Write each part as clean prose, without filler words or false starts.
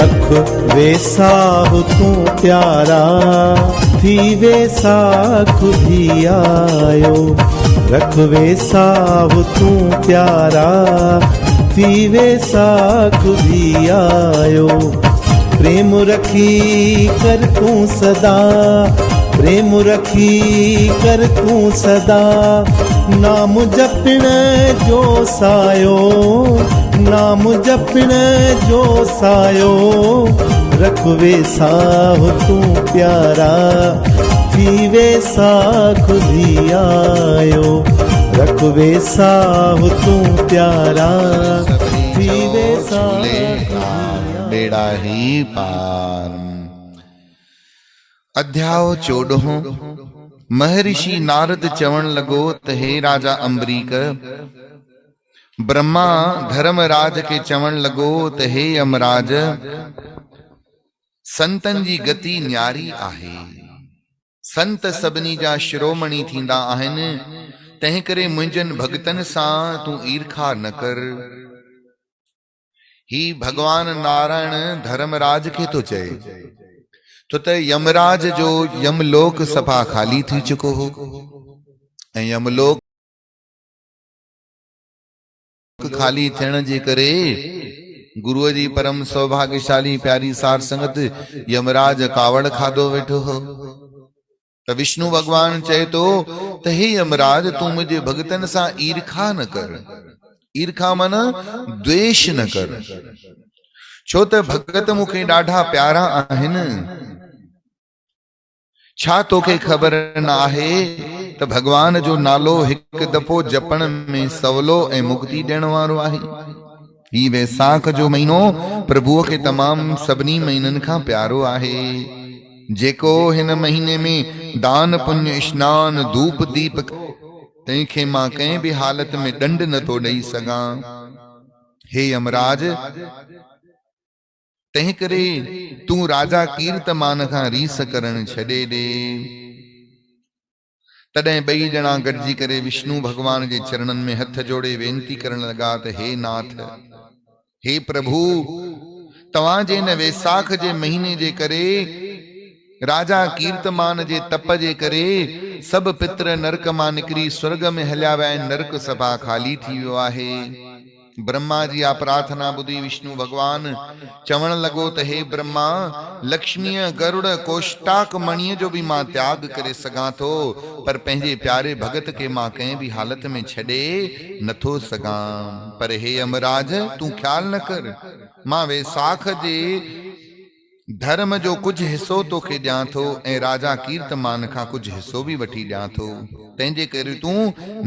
रख वेसाहु तू प्यारा, थी वेसाख भी आयो। रख वेसाहु तू प्यारा, थी वेसाख भी आयो। प्रेम रखी कर तू सदा, प्रेम रखी कर तू सदा, नाम जपण जो सायो, नाम जपण जो सायो। रख वेसाहु तू प्यारा, थी वेसाख भी आयो। रख वेसाहु तू प्यारा, थी वेसाख बेड़ा ही पार। अध्याय 14। महर्षि नारद चवण लगो त हे राजा अम्बरीक, ब्रह्मा धर्मराज के चवण लगो त हे यमराज, संतन जी गति न्यारी आहे। संत सभिनी जा शिरोमणि थींदा आहिनि, तंहिं करे मुंहिंजनि भगतन सां तूं ईर्खा न कर। ही भगवान नारायण धर्मराज खे तो चए, तो त यमराज जो यमलोक सफा खाली थी चुको हो, ऐं यमलोक खाली थियण जे करे गुरुअ जी परम सौभाग्यशाली प्यारी सार संगत यमराज कावड़ खाधो वेठो हो। त विष्णु भगवान चए तो त हे यमराज, तू मुझे भगतन सां ईर्खा न कर। ईर्खा मन द्वेष न कर, छो त भगत मूंखे ॾाढा प्यारा आहिनि। छा तोखे ख़बर न आहे त भगवान जो नालो हिकु दफ़ो जपण में सवलो ऐं मुक्ति ॾियण वारो आहे। ही वैसाख जो महीनो प्रभुअ खे तमाम सभिनी महीननि खां प्यारो आहे। जेको हिन महीने में दान पुण्य स्नान धूप दीप, तंहिंखे मां कंहिं बि हालत में दंड नथो ॾेई सघां। हे यमराज, तंहिं करे तूं राजा कीर्तमान खां रीस करण छॾे ॾे। तॾहिं ॿई ॼणा गॾिजी करे विष्णु भगवान जे चरणनि में हथ जोड़े वेनती करण लॻा त हे नाथ, हे प्रभु, तव्हां जे न वैसाख जे महीने जे करे, राजा कीर्तमान जे तप जे करे सभु पितर नरक मां निकिरी स्वर्ग में हलिया विया आहिनि। नरक सभा खाली थी वियो आहे। ब्रह्मा जी आ प्रार्थना ॿुधी विष्णु भगवान चवण लॻो त हे ब्रह्मा, लक्ष्मीअ गरुड़ कोष्टाक मणीअ जो भी मां त्याग करे सघां थो, पर पंहिंजे प्यारे भगत के मां कंहिं भी हालत में छॾे नथो सघां। पर हे यमराज, तूं ख्याल न कर, मां वैसाख जे धर्म जो कुछ हिस्सो तोखे ॾियां थो ऐं राजा कीर्तमान खां कुछ हिस्सो भी वठी ॾियां थो। तंहिंजे करे तूं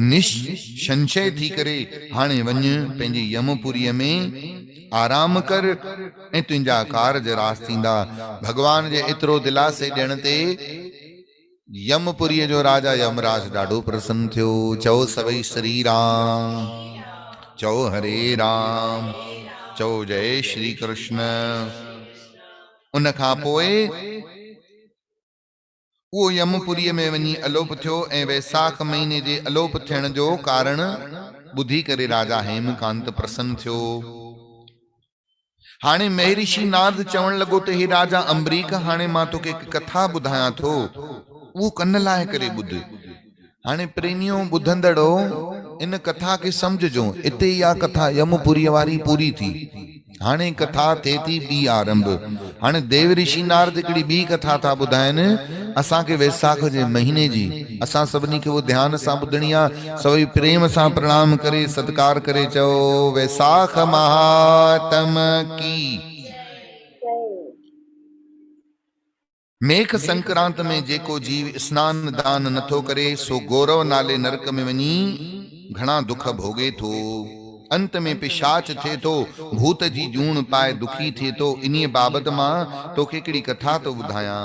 निसंशय थी करे हाणे वञ पंहिंजी यमपुरीअ में आराम कर ऐं तुंहिंजा कारज रास थींदा। भगवान जे एतिरो दिलासे ॾियण ते यमपुरीअ जो राजा यमराज ॾाढो प्रसन्न थियो। चओ सभई श्री राम, चओ हरे राम, चओ जय श्री कृष्ण। उन खां पोइ वो यमपुरीअ में वञी अलोप थियो ऐं वैसाख महीने जे अलोप थियण जो कारण ॿुधी करे राजा हेमकांत प्रसन्न थियो। हाणे महर्षि नारद चवण लॻो त हे राजा अम्बरीक, हाणे मां तोखे हिकु कथा ॿुधायां थो, उहो कन लाहे करे ॿुध। हाणे प्रेमियों ॿुधंदड़ो इन कथा खे समझजो। इते इहा कथा यमपुरीअ वारी पूरी थी। हाणे कथा थिए थी ॿी आरंभ। हाणे देव ऋषि नारद हिकिड़ी ॿी कथा था ॿुधाइनि असांखे वैसाख जे महीने जी। असां सभिनी खे वो ध्यान सां ॿुधणी आहे। सभई प्रेम सां प्रणाम करे सत्कार करे चओ वैसाख महात्म की। मेघ संक्रांत में जेको जीव स्नान दान नथो करे सो गौरव नाले नरक में वञी घणा दुख भोगे थो। अंत में पिशाच थे तो, भूत जी जूण पाए दुखी थे तो। इन्हीअ बाबत मां तोखे हिकिड़ी कथा तो ॿुधायां।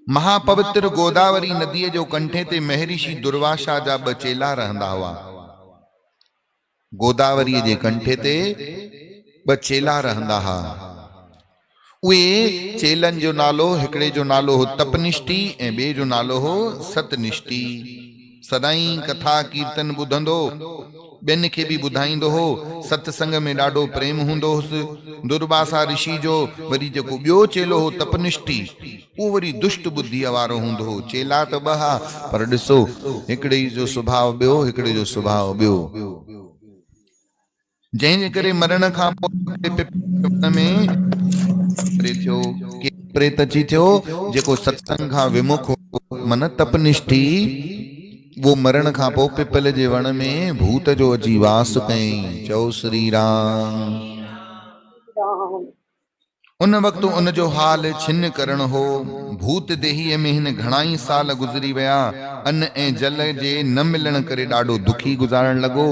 महापवित्र गोदावरी नदीअ जो कंठे ते महर्षि दुर्वासा जा ॿ चेला रहंदा हुआ। गोदावरीअ जे कंठे ते ॿ चेला रहंदा हुआ। उहे चेलन जो नालो, हिकिड़े जो नालो हो तपनिष्ठी ऐं ॿिए जो नालो हो सतनिष्ठी। सदाई कथा कीर्तन ॿुधंदो ॿियनि खे बि ॿुधाईंदो हो। सत्संग में ॾाढो प्रेम हूंदो हुसि। दुर्वासा ऋषि जो वरी जेको ॿियो चेलो हो तपनिष्ठी, उहो वरी दुष्ट बुद्धीअ वारो हूंदो हो। चेला त ॿ हा, पर ॾिसो हिकिड़े जो सुभाउ ॿियो, हिकिड़े जो सुभाउ ॿियो। जंहिंजे करे मरण खां पोइ में थियो प्रेत अची थियो, जेको सत्संग खां विमुख हो, मन तपनिष्ठी, वो मरण खां पोइ पिपल जे वण में भूत जो अची वास कयईं। चओ श्री राम। उन वक़्तु उन जो हाल छिन्न करण हो। भूत देहीअ में हिन घणाई साल गुज़री विया। अन्न ऐं जल जे न मिलण करे ॾाढो दुखी गुज़ारण लॻो।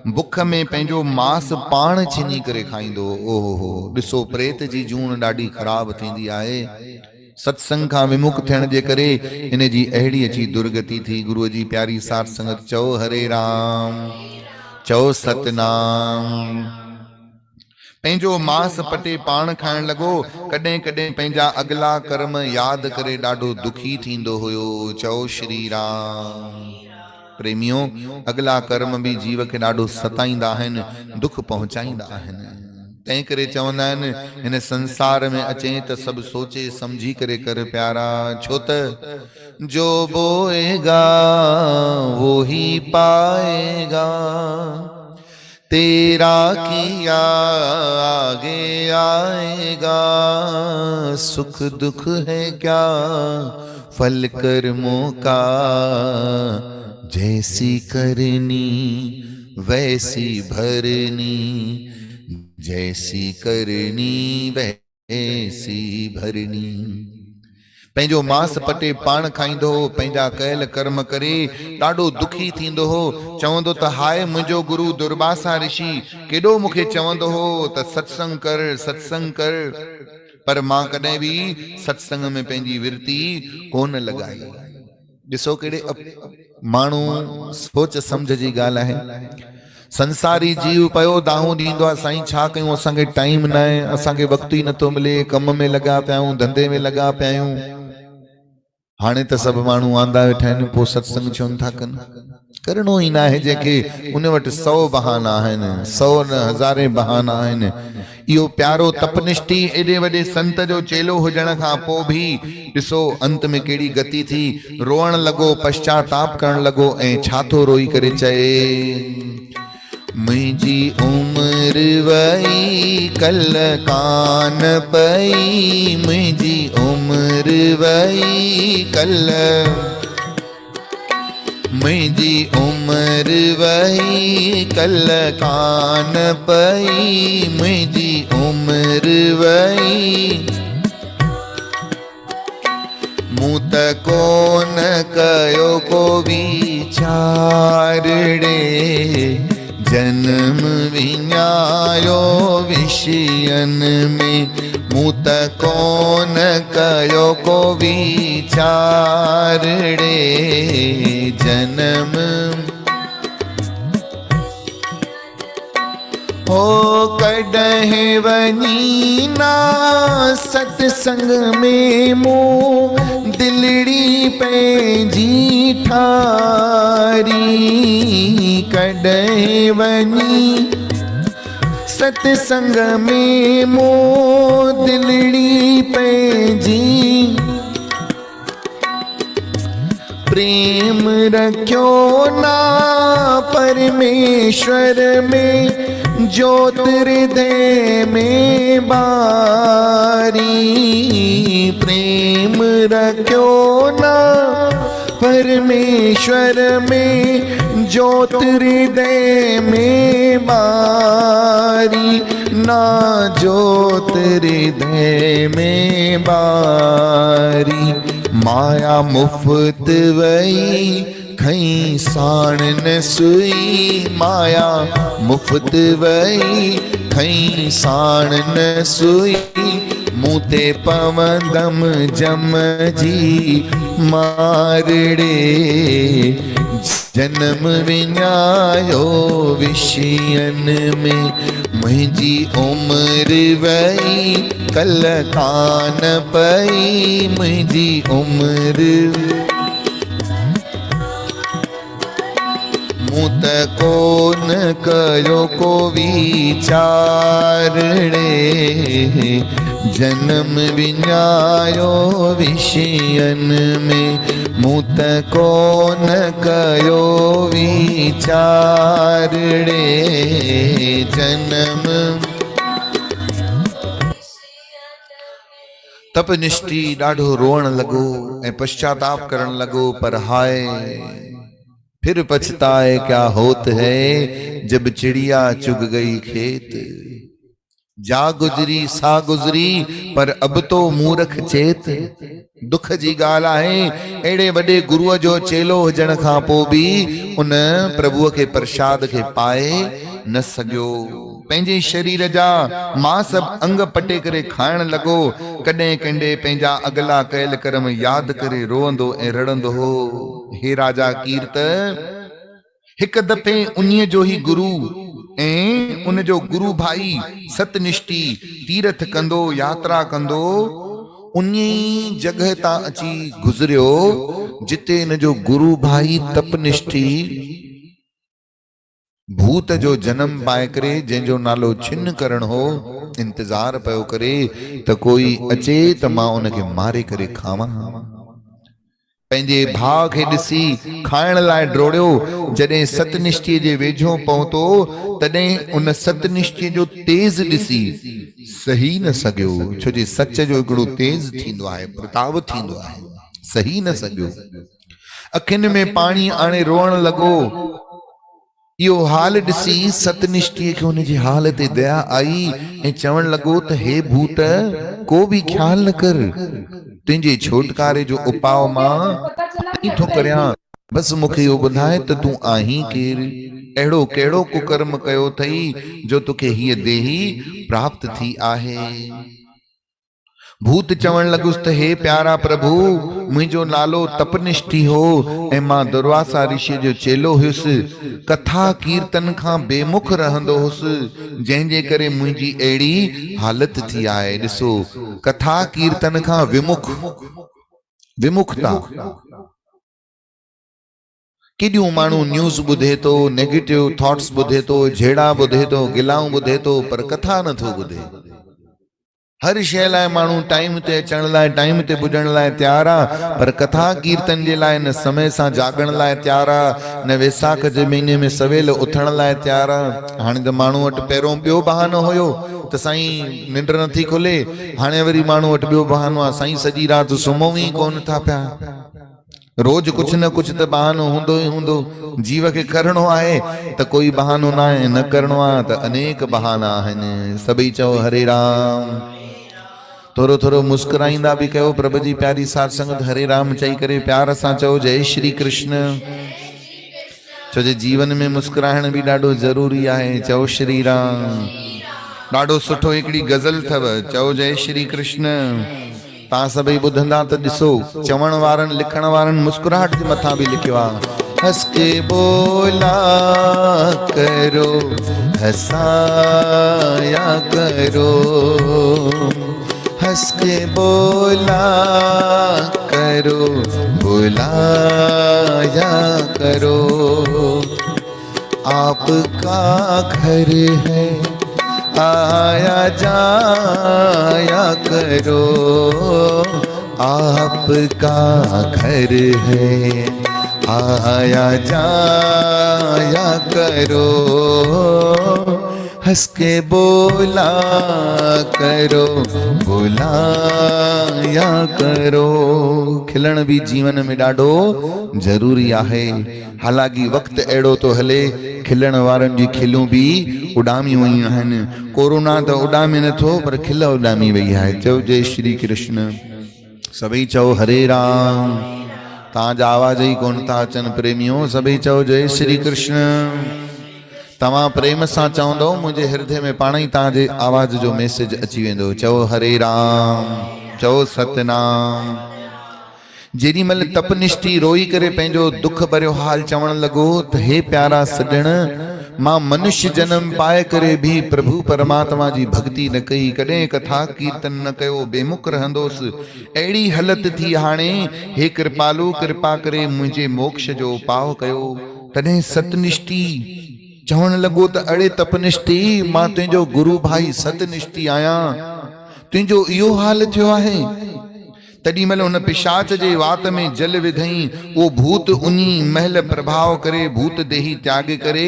बुख में पंहिंजो मांस पाण छिनी करे खाईंदो। ओहो, ॾिसो प्रेत जी जून ॾाढी ख़राब थींदी आहे। सत्संग खां विमुख थियण जे करे इन जी अहिड़ी अची दुर्गति थी। गुरुअ जी प्यारी साथ संगत चओ हरे राम, चओ सतनाम। पंहिंजो मांस पटे पाण खाइण लॻो। कॾहिं कॾहिं पंहिंजा अगला कर्म यादि करे ॾाढो दुखी थींदो हुयो। चओ श्री राम। प्रेमियो, अगला कर्म भी जीव के ॾाढो सताईंदा आहिनि, दुख पहुचाईंदा आहिनि। तंहिं करे चवंदा आहिनि, हिन संसार में अचें त सभु सोचे समझी करे कर प्यारा। छो त जो बोएगा वो ही पाएगा, तेरा किया आगे आएगा। सुख दुख है क्या फल कर्मों का, जैसी करनी वैसी भरनी, जैसी करनी वैसी भरनी। पंहिंजो मांस पटे पाण खाईंदो हो, पंहिंजा कयल कर्म करे ॾाढो दुखी थींदो हो। चवंदो त हाय मुंहिंजो गुरु दुर्वासा ऋषि केॾो मूंखे चवंदो हो त सत्संग कर सत्संग कर, पर मां कॾहिं बि सत्संग में पंहिंजी विरती कोन लॻाई। ॾिसो केड़े माण्हू सोच समझ जी ॻाल्हि आहे। संसारी जीव पयो दाहूं ॾींदो आहे, साईं छा कयूं, असांखे टाइम न आहे, असांखे वक़्त ई नथो मिले, कम में लॻा पिया आहियूं, धंधे में लॻा पिया आहियूं। हाणे त सभु माण्हू वांदा वेठा आहिनि, पोइ सत्संग छो नथा कनि। करणो ई न आहे जंहिंखे, उन वटि 100 बहाना आहिनि, 100 न हज़ारे बहाना आहिनि। इहो प्यारो तपनिष्ठी एॾे वॾे संत जो चेलो हुजण खां पोइ बि ॾिसो अंत में कहिड़ी गति थी। रोअण लॻो, पश्चाताप करण लॻो ऐं छा थो रोई करे चए, मुंहिंजी उम्र वई कल कान पई, मुंहिंजी उम्र वई कल, मुंहिंजी उम्र वई कल कान पई, मुंहिंजी उम्र वई। मूं त कोन कयो को वीचार रे, जन्म विञायो विषयन में। मूं त कोन कयो को वीचार रे, जन्म हो कॾहिं वञी ना सत्संग में मूं दिलड़ी पंहिंजी ठारी। कॾहिं वञी सत्संग में मूं दिलड़ी पंहिंजी प्रेम रखियो ना परमेश्वर में, ज्योत हृदय में बारी। प्रेम रखियो ना परमेश्वर में, ज्योत हृदय में बारी। ना ज्योत हृदय में बारी, माया मुफ्त वई खई साण न सुई। माया मुफ्त वई खई साण न सुई, मूं ते पवंदम जम जी मारड़े। जन्म विञायो विषयन में, मुंहिंजी उम्र वई कल कान पई, मुंहिंजी उम्र मूं त कोन कयो को वीचार रे, जन्म विञायो विषयन में। मूं त कोन कयो वीचार रे, जन्म। तपनिष्ठी ॾाढो रोअण लॻो ऐं पश्चाताप करण लॻो, पर हाय फिर पछताए क्या होत है, जब चिड़िया चुग गई खेत। जा गुजरी सा गुजरी, पर अब तो मूर्ख चेत। दुख जी ॻाल्हि आहे, अहिड़े वॾे गुरुअ जो चेलो हुजण खां पोइ बि उन प्रभुअ खे प्रसाद खे पाए न सघियो। पंहिंजे शरीर जा मांस अंग पटे करे खाइण लॻो। कॾहिं कंडे पंहिंजा अगला कयल कर्म यादि करे रोअंदो ऐं रड़ंदो हो। हे राजा कीर्त, हिक दफ़े उन्हीअ जो ई गुरु ऐं उन जो गुरु भाई सतनिष्ठी तीर्थ कंदो, यात्रा कंदो, उन्ही जगह तां अची गुज़रियो जिते इन जो गुरु भाई तपनिष्ठी भूत जो जन्म पाए करे, जंहिंजो नालो छिन्न करण हो, इंतजार पियो करे त कोई अचे त मां उनखे मारे करे खावां। पंहिंजे भाउ खे ॾिसी खाइण लाइ डोड़ियो। जॾहिं सतनिष्ठी जे वेझो पहुतो, तॾहिं उन सतनिष्ठी जो तेज ॾिसी सही न सघियो, छो जे सच जो हिकिड़ो तेज थींदो आहे, प्रताप थींदो आहे, सही न सघियो। अखियुनि में पाणी आणे रोअण लॻो। इहो हाल ॾिसी सतनिष्ठी खे उन जी हाल ते दया आई ऐं चवण लॻो त हे भूत, को बि ख्याल न कर, तुंहिंजे छोटकारे जो उपाव मां थो करियां, बस मूंखे इहो ॿुधाए त तूं आहीं केरु, अहिड़ो कहिड़ो कुकर्म कयो अथई जो तोखे हीअ देही प्राप्त थी आहे। भूत चवण लॻुसि त हे प्यारा प्रभु, मुंहिंजो नालो तपनिष्ठी हो ऐं मां दुर्वासा ऋषि जो चेलो हुयुसि। कथा कीर्तन खां बेमुख रहंदो हुयुसि, जंहिंजे करे मुंहिंजी अहिड़ी हालत थी आहे। ॾिसो, कथा कीर्तन खां विमुखता। केॾियूं माण्हू न्यूज़ ॿुधे थो, नेगेटिव थॉट्स ॿुधे थो, झेड़ा ॿुधे थो, गिलाऊं ॿुधे थो, पर कथा नथो ॿुधे। हर शइ लाइ माण्हू टाइम ते अचण लाइ, टाइम ते पुॼण लाइ तैयार आहे, पर कथा कीर्तन जे लाइ न समय सां जागण लाइ तैयार आहे, न वैसाख जे महीने में सवेल उथण लाइ तैयार आहे। हाणे त माण्हू वटि पहिरों ॿियो बहानो हुयो त साईं निंड नथी खुले, हाणे वरी माण्हू वटि ॿियो बहानो आहे, साईं सॼी राति सुम्हूं ई कोन था पिया। रोज कुछ न कुछ तो बहानो हूंदो ही हूंदो। जीव के करणो आहे त कोई बहानो ना है, न करणो आहे त अनेक बहाना आहिनि। सभई चओ हरे राम। थोरो थोरो मुस्कुराईंदा भी कयो। प्रभु जी प्यारी साध संगत हरे राम चई करे प्यार सां चओ जय श्री कृष्ण। छो जे जीवन में मुस्कुराइण भी ॾाढो ज़रूरी आहे। चओ श्री राम। ॾाढो सुठो हिकिड़ी गज़ल अथव, चओ जय श्री कृष्ण। तव्हां सभई ॿुधंदा त ॾिसो, चवण वारनि लिखण वारनि मुस्कुराहट जे मथां भी लिखियो आहे, हंस के बोला करो, हंसाया करो, हंस के बोला करो, बुलाया करो। आपका घर है, आया जाया करो, आपका घर है, आया जाया करो। हंस के बोला करो, बुलाया करो। खिलण भी जीवन में ॾाढो ज़रूरी आहे। हालांकि वक़्तु अहिड़ो तो हले, खिलण वारनि जी खिलूं भी उॾामी वयूं आहिनि। कोरोना त उॾामे नथो, पर खिल उॾामी वई आहे। चओ जय श्री कृष्ण। सभई चओ हरे राम। तव्हांजा आवाज़ ई कोन था अचनि प्रेमियों। सभई चओ जय श्री कृष्ण। तव्हां प्रेम सां चवंदो, मुंहिंजे हृदय में पाण ई तव्हांजे आवाज़ जो मैसेज अची वेंदो। चओ हरे राम, चओ सतनाम। जेॾी महिल तपनिष्ठी रोई करे पंहिंजो दुख भरियो हाल चवण लॻो त हे प्यारा सॼण, मां मनुष्य जन्म पाए करे भी प्रभु परमात्मा जी भक्ति न कई, कॾहिं कथा कीर्तन न कयो, बेमुख रहंदोसि। अहिड़ी हालत थी हाणे, हे कृपालु कृपा करे मुंहिंजे मोक्ष जो उपाव कयो। तॾहिं सतनिष्ठी चवण लॻो त अड़े तपनिष्ठी, मां तुंहिंजो गुरु भाई सतनिष्ठी आहियां, तुंहिंजो इहो हाल थियो आहे। तॾहिं महिल हुन पिशाच जे वात में जल विधई, उहो भूत उनी महल प्रभाव करे भूत देही त्याग करे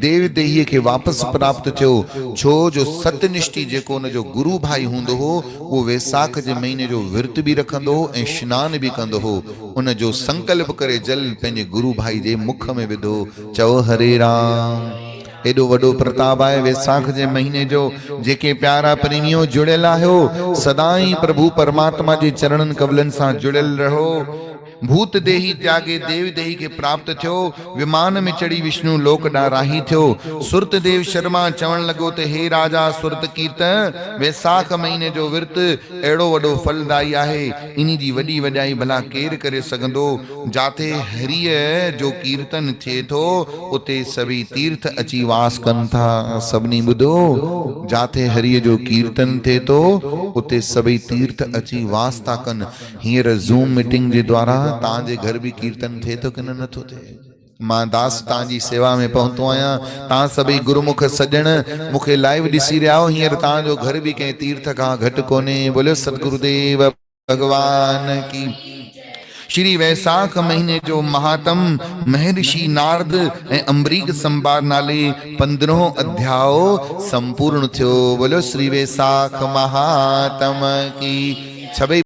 देव देहीअ खे वापसि प्राप्त थियो। छो जो सतनिष्ठी जेको हुन जो गुरु भाई हूंदो हो, उहो वैसाख जे महीने जो विर्त बि रखंदो हो ऐं स्नान बि कंदो हो। उन जो संकल्प करे जल पंहिंजे गुरु भाई जे मुख में विधो। चओ हरे राम। एडो वडो प्रताप आहे वैसाख जे महीने जो। जेके प्यारा प्रेमियों जुड़ियल आहियो, सदाई प्रभु परमात्मा जे चरणन कमलन सां जुड़ियल रहो। भूत देही त्यागे देव देही के प्राप्त थियो। विमान में चढ़ी विष्णु लोक डाराही थियो। सुरत देव शर्मा चवण लगो ते हे राजा सुरत कीर्त, वैसाख महीने जो विर्त एड़ो वडो फलदायी आहे। इनी जी वडी वडाई भला केर करे सगंदो। जाते हरिय जो कीर्तन थे थो, उते सभी तीर्थ अची वास कन था। सबनी बुधो, जाते हरिय जो कीर्तन थे तो उते सभी तीर्थ अची वास था कन। हींअर ज़ूम मीटिंग जे द्वारा तांजे घर भी कीर्तन थे तो कि नथो थे। मां दास तांजी सेवा में पहुतो आया। तां सभी गुरुमुख सजण मुखे लाइव दिसी रहा हो। हींअर तांजो घर भी कंहिं तीर्थ का घट कोने। बोलो सतगुरुदेव भगवान की। श्री वैसाख महीने जो महात्म महर्षि नारद ए अम्बरीक संवाद नाले 15 अध्याय संपूर्ण थियो। बोलो श्री वैसाख महात्म की। 26